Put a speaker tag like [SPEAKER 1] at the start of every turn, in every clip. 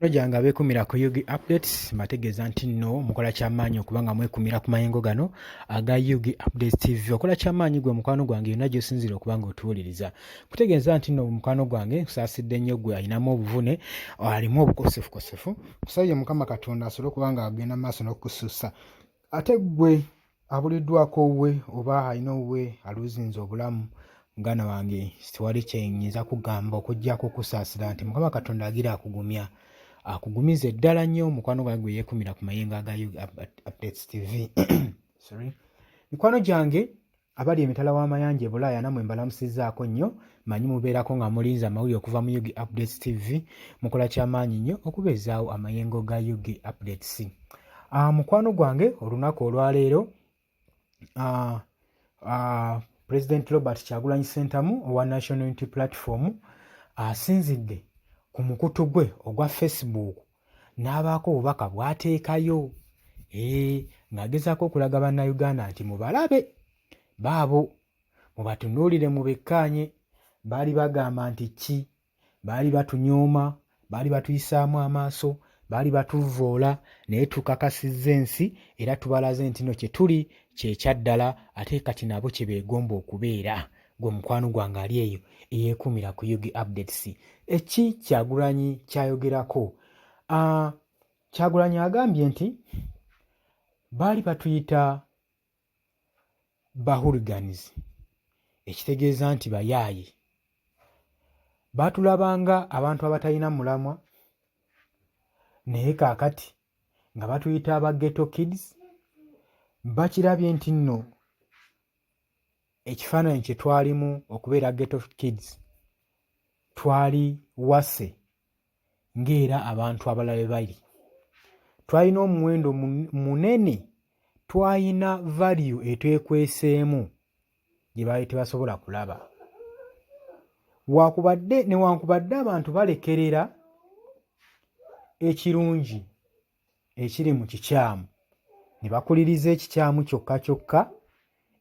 [SPEAKER 1] Nojanga beekumira ku Yugi Updates mbategeeza nti nno mukola kyamaanyi okuba nga mwekumira ku mayengo gano aga Yugi Updates TV. Okola kyamaanyi gwe mukwano gwange yonna gy'osinzira okuba nga otuwuliriza. Kutegeeza nti nno mukwano gwange kusaasidde nnyo gwe alinamu obuvune, alimu obukosefukosefu. Kusabye Mukama Katonda asobole okuba nga agenda mu maaso n'okukusussa. Ate gwe abuliddwako owuwe oba alina owuwe aluzinze obulamu, muganda wange tewali kyenyinza kugamba okuggyako okusaasira nti Mukama Katonda agira akugumya. Akugumize ddala nnyo mukwano gwange gwe yeekumira ku mayengo aga Yugi Updates TV. Sorry. Mikwano gyange abali emitala w'amayanja e Bulaaya namwe mbalamusizzaako nnyo, manyi mubeerako nga mulinza amawulire okuva mu Yugi Updates TV, mukola kyamaanyi nnyo okubeezaawo amayengo ga Yugi Updates. Mukwano gwange olunaku olwaleero President Robert Kyagulanyi Ssentamu owa National Unity Platform asinzidde ku mukutu gwe ogwa Facebook n'abaako obubaka bw'ateekayo ng'agezaako okulaga bannayuganda nti mubalabe baabo, mubatunuulire mubekkaanye. Baali bagamba nti ki? Baali batunyooma, baali batuyisaamu amaaso, baali batuvvoola, naye tukakasizza ensi era tubalaze nti no kye tuli kyekyaddala ate kati nabo kye beegomba okubeera. Gwe mukwano gwange ali eyo eyeekumira ku Yugi Updates. Eki Kyagulanyi kyayogerako? Kyagulanyi agambye nti baali batuyita bahooligans, ekitegeeza nti bayaaye. Baatulabanga abantu abatalina mulamwa, naye kaakati nga batuyita aba ghetto kids. Bakirabye nti nno ekifaananyi kye twalimu okubeera ghetto kids twali wase ng'era abantu abalala bwe bali. Twalina omuwendo munene, twalina value etwekweseemu gye baali tebasobola kulaba. Newankubadde abantu balekerera ekirungi ekiri mu kikyamu, ne bakuliriza ekikyamu kyokka kyokka,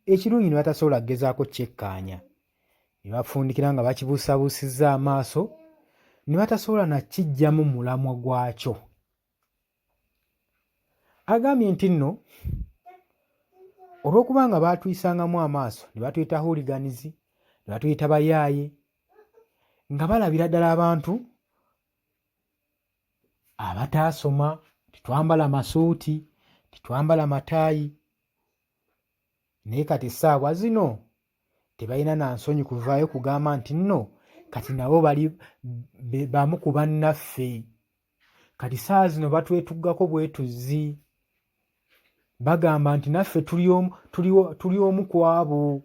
[SPEAKER 1] ekirungi ne batasobola kugezaako kyekkaanya. Ne bafundikira nga bakibuusabuusizza amaaso, ne batasobola na kiggyamu mulamwa gwakyo. Agambye nti nno olw'okuba nga baatuyisangamu amaaso ne batuyita hooligans, ne batuyita bayaaye, nga balabira ddala abantu abataasoma, titwambala masuuti, titwambala mataayi, naye kati essaawa zino tebalina na nsonyi kuvaayo kugamba nti nno kati nabo bali bamu ku bannaffe. Kati saa zino batwetuggako bwetuzzi, bagamba nti naffe tuli omu ku abo.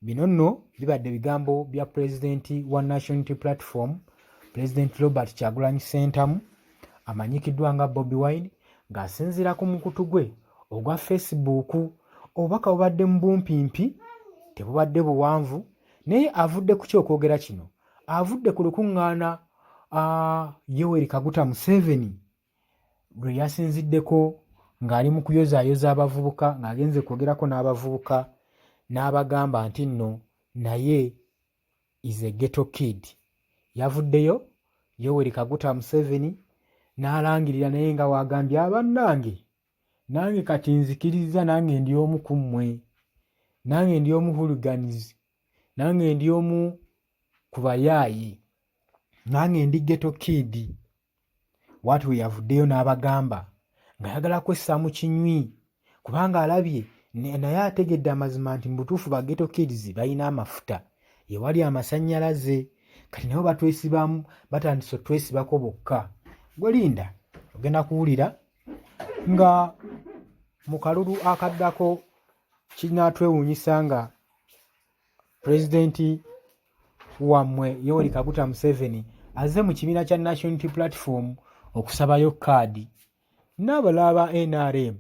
[SPEAKER 1] Bino nno bibadde bigambo bya Pulezidenti wa National Unity Platform, President Robert Kyagulanyi Ssentamu, amanyikiddwa nga Bobi Wine, ng'asinziira ku mukutu gwe ogwa Facebook. Obubaka bubadde mu bumpimpi, tebubadde buwanvu, naye avudde ku kyokwogera kino. Avudde ku lukuŋŋaana Yoweri Kaguta Museveni lwe yasinziddeko ng'ali mu kuyozaayoza abavubuka, ng'agenze kwogerako n'abavubuka n'abagamba nti nno naye is a ghetto kid. Yavuddeyo Yoweri Kaguta Museveni n'alangirira naye nga wagambye abannange, nange kati nzikiriza, nange ndi omu ku mmwe, nange ndi omu hooligans, nange ndi omu ku bayaayi, nange ndi ghetto kid. Watu we yavuddeyo n'abagamba ng'ayagala kwessa mu kinywi kubanga alabye naye ategedde amazima nti mu butuufu ba ghetto kids balina amafuta, ewali amasannyalaze, kati nabo batwesibamu, batandise otwesibako bokka. Gwe linda ogenda kuwulira nga mu kalulu akaddako kinaatwewuunyisa nga Pulezidenti wammwe Yoweri Kaguta Museveni azze mu kibiina kya National Unity Platform okusabayo kaadi. N'abalaba NRM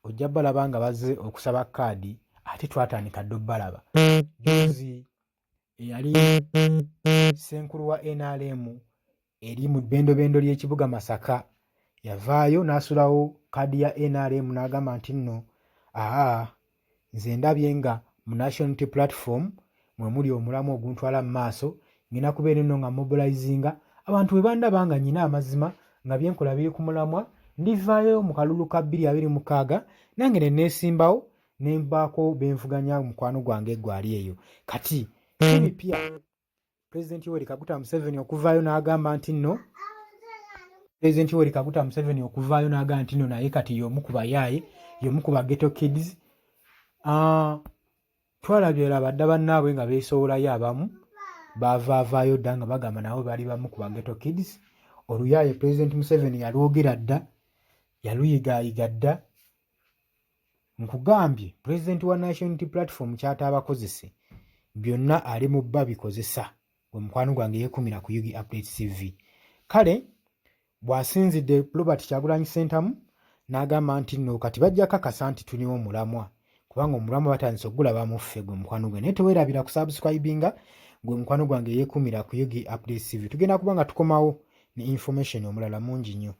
[SPEAKER 1] ojja balaba nga bazze okusaba kaadi, ate twatandika dde obbalaba. Juzi eyali Ssenkulu wa NRM eri mu bbendobendo ly'ekibuga Masaka yavaayo n'asulawo kaadi ya NRM n'agamba nti nno nze ndabye nga mu National Unity Platform mwe muli omulamu oguntwala mu maaso, ngenda kubeera nno nga mobilizinga abantu bwe bandaba nga nnyina amazima nga byenkola biri ku mulamwa ndivaayo mu kalulu ka 2026 nange ne neesimbawo ne mbaako benvuganya mukwano gwange gwali eyo. Kati si bipya Pulezidenti Yoweri Kaguta Museveni okuvaayo n'agamba nti nno naye kati y'omu ku bayaaye, y'omu ku Ghetto Kids. Twalabye badda bannaabwe nga beesowolayo abamu baavaavaayo dda nga bagamba nabo bali bamu ku Ghetto Kids. Oluyaaye Pulezidenti Museveni yalwogera dda, yaluyigayiga dda. Nkugambye Pulezidenti wa National Unity Platform ky'ata abakozese byonna ali mu bba bikozesa. Gwe mukwano gwange yeekumira ku Yugi Updates TV. Kale bw'asinzidde Robert Kyagulanyi Ssentamu n'agamba nti nno kati bajja kakasa nti tuliwo omulamwa, kubanga omulamwa batandise okugulaba muffe gwe mukwano gwe. Naye teweerabira ku subscribinga gwe mukwano gwange yeekumira ku Yugi Updates TV. Tugenda kuba nga tukomawo ne information omulala mungi nnyo.